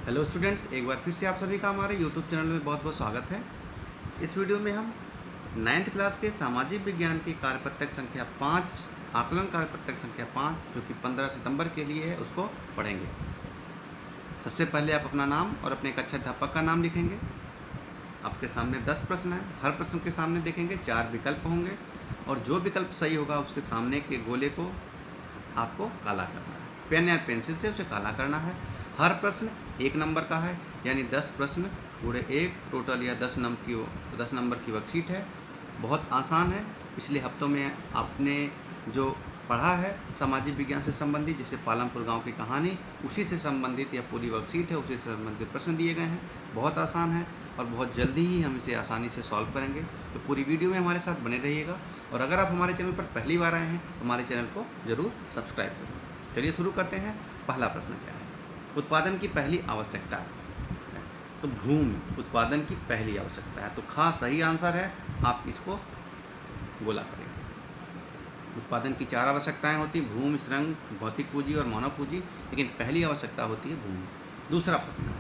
Hello students, एक बार फिर से आप सभी का हमारे यूट्यूब चैनल में बहुत बहुत स्वागत है। इस वीडियो में हम 9th क्लास के सामाजिक विज्ञान की कार्यपत्रक संख्या 5 आकलन कार्यपत्रक संख्या 5 जो कि 15 सितंबर के लिए है उसको पढ़ेंगे। सबसे पहले आप अपना नाम और अपने कक्षा अध्यापक का नाम लिखेंगे। आपके सामने 10 प्रश्न हैं। हर प्रश्न के सामने देखेंगे 4 विकल्प होंगे और जो विकल्प सही होगा उसके सामने के गोले को आपको काला करना है। पेन या पेंसिल से उसे काला करना है। हर प्रश्न 1 नंबर का है, यानी 10 प्रश्न पूरे एक टोटल या 10 नंबर की वर्कशीट है। बहुत आसान है। पिछले हफ्तों में आपने जो पढ़ा है सामाजिक विज्ञान से संबंधित, जैसे पालमपुर गांव की कहानी, उसी से संबंधित यह पूरी वर्कशीट है, उसी से संबंधित प्रश्न दिए गए हैं। बहुत आसान है और बहुत जल्दी ही हम इसे आसानी से सॉल्व करेंगे। तो पूरी वीडियो में हमारे साथ बने रहिएगा और अगर आप हमारे चैनल पर पहली बार आए हैं तो हमारे चैनल को ज़रूर सब्सक्राइब करें। चलिए शुरू करते हैं। पहला प्रश्न क्या है? उत्पादन की पहली आवश्यकता है तो भूमि उत्पादन की पहली आवश्यकता है, तो खा सही आंसर है। आप इसको गोला करेंगे। उत्पादन की 4 आवश्यकताएं होती हैं: भूमि, श्रम, भौतिक पूंजी और मानव पूंजी, लेकिन पहली आवश्यकता होती है भूमि। दूसरा प्रश्न है,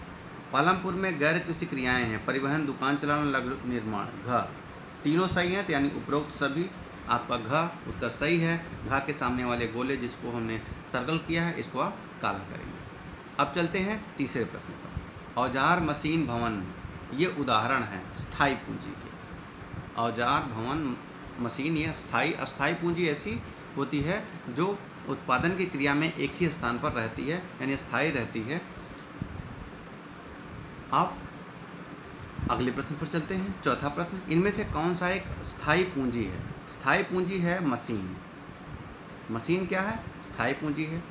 पालमपुर में गैर कृषि क्रियाएं हैं: परिवहन, दुकान चलाना, लघु निर्माण। घ तीनों सही हैं, तो यानी उपरोक्त सभी आपका घ उत्तर सही है। घ के सामने वाले गोले जिसको हमने सर्कल किया है इसको आप काला करेंगे। अब चलते हैं तीसरे प्रश्न पर। औजार, मशीन, भवन ये उदाहरण हैं स्थायी पूंजी के। औजार, भवन, मशीन ये अस्थायी पूंजी ऐसी होती है जो उत्पादन की क्रिया में एक ही स्थान पर रहती है, यानी स्थायी रहती है। आप अगले प्रश्न पर चलते हैं। चौथा प्रश्न, इनमें से कौन सा एक स्थायी पूंजी है? स्थायी पूंजी है मशीन। मशीन क्या है? स्थायी पूंजी है।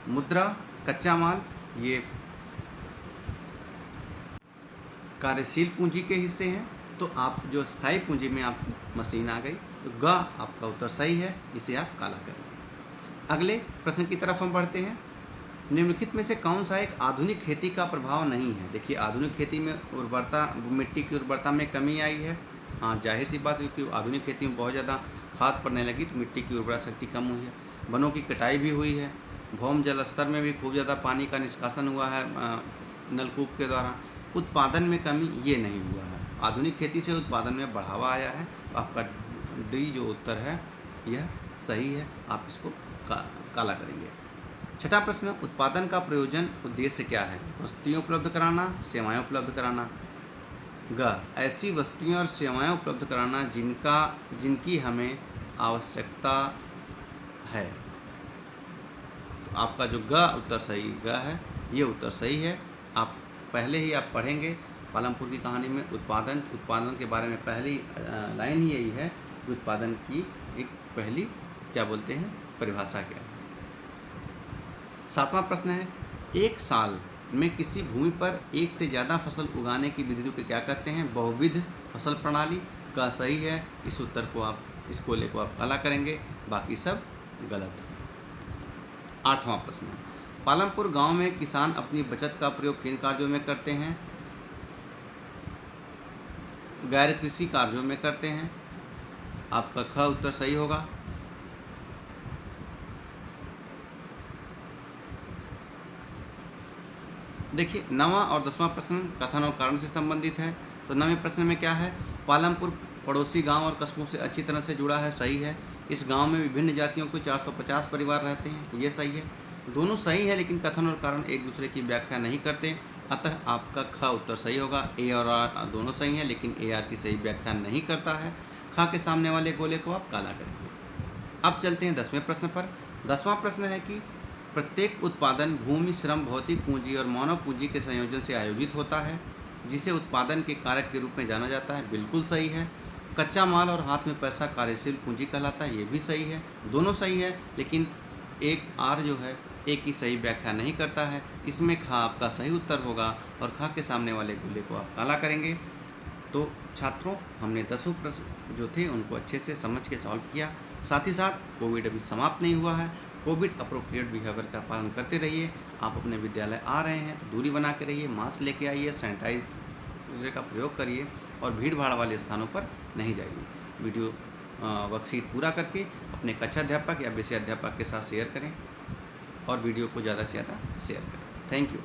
मुद्रा, कच्चा माल ये कार्यशील पूंजी के हिस्से हैं। तो आप जो स्थायी पूंजी में आप मशीन आ गई, तो ग आपका उत्तर सही है, इसे आप काला करेंगे। अगले प्रश्न की तरफ हम बढ़ते हैं। निम्नलिखित में से कौन सा एक आधुनिक खेती का प्रभाव नहीं है? देखिए, आधुनिक खेती में उर्वरता, मिट्टी की उर्वरता में कमी आई है। हाँ, जाहिर सी बात है कि आधुनिक खेती में बहुत ज़्यादा खाद पड़ने लगी तो मिट्टी की उर्वरा शक्ति कम हुई है। वनों की कटाई भी हुई है। भौम जल स्तर में भी खूब ज़्यादा पानी का निष्कासन हुआ है नलकूप के द्वारा। उत्पादन में कमी ये नहीं हुआ है। आधुनिक खेती से उत्पादन में बढ़ावा आया है। तो आपका डी जो उत्तर है यह सही है, आप इसको काला करेंगे। छठा प्रश्न, उत्पादन का प्रयोजन उद्देश्य क्या है? वस्तुएं उपलब्ध कराना, सेवाएं उपलब्ध कराना। ग ऐसी वस्तुएं और सेवाएं उपलब्ध कराना जिनकी हमें आवश्यकता है। तो आपका जो ग उत्तर सही ग है, ये उत्तर सही है। आप पहले ही आप पढ़ेंगे पालमपुर की कहानी में उत्पादन के बारे में पहली लाइन ही यही है कि उत्पादन की एक पहली क्या बोलते हैं परिभाषा क्या है। सातवां प्रश्न है, एक साल में किसी भूमि पर एक से ज़्यादा फसल उगाने की विधि को क्या कहते हैं? बहुविध फसल प्रणाली। का सही है। इस उत्तर को आप, इस गोले को आप काला करेंगे, बाकी सब गलत है। आठवां प्रश्न, पालमपुर गांव में किसान अपनी बचत का प्रयोग किन कार्यों में करते हैं? गैर कृषि कार्यों में करते हैं। आपका ख उत्तर सही होगा। देखिए, 9वां और 10वां प्रश्न कथन और कारण से संबंधित है। तो 9वें प्रश्न में क्या है? पालमपुर पड़ोसी गांव और कस्बों से अच्छी तरह से जुड़ा है। सही है। इस गांव में विभिन्न जातियों के 450 परिवार रहते हैं। ये सही है। दोनों सही है, लेकिन कथन और कारण एक दूसरे की व्याख्या नहीं करते, अतः आपका ख उत्तर सही होगा। ए और आर दोनों सही हैं, लेकिन ए आर की सही व्याख्या नहीं करता है। ख के सामने वाले गोले को आप काला करेंगे। अब चलते हैं 10वें प्रश्न पर। 10वां प्रश्न है कि प्रत्येक उत्पादन भूमि, श्रम, भौतिक पूंजी और मानव पूंजी के संयोजन से आयोजित होता है, जिसे उत्पादन के कारक के रूप में जाना जाता है। बिल्कुल सही है। कच्चा माल और हाथ में पैसा कार्यशील पूंजी कहलाता है। ये भी सही है। दोनों सही है, लेकिन एक आर जो है एक की सही व्याख्या नहीं करता है। इसमें खा आपका सही उत्तर होगा और खा के सामने वाले गोले को आप काला करेंगे। तो छात्रों, हमने 10 प्रश्न जो थे उनको अच्छे से समझ के सॉल्व किया। साथ ही साथ कोविड अभी समाप्त नहीं हुआ है। कोविड अप्रोप्रिएट बिहेवियर का पालन करते रहिए। आप अपने विद्यालय आ रहे हैं तो दूरी बना के रहिए, मास्क लेके आइए, सैनिटाइजर का प्रयोग करिए और भीड़ भाड़ वाले स्थानों पर नहीं जाइए। वीडियो वर्कशीट पूरा करके अपने कक्षा अध्यापक या विषय अध्यापक के साथ शेयर करें और वीडियो को ज़्यादा से ज़्यादा शेयर करें। Thank you.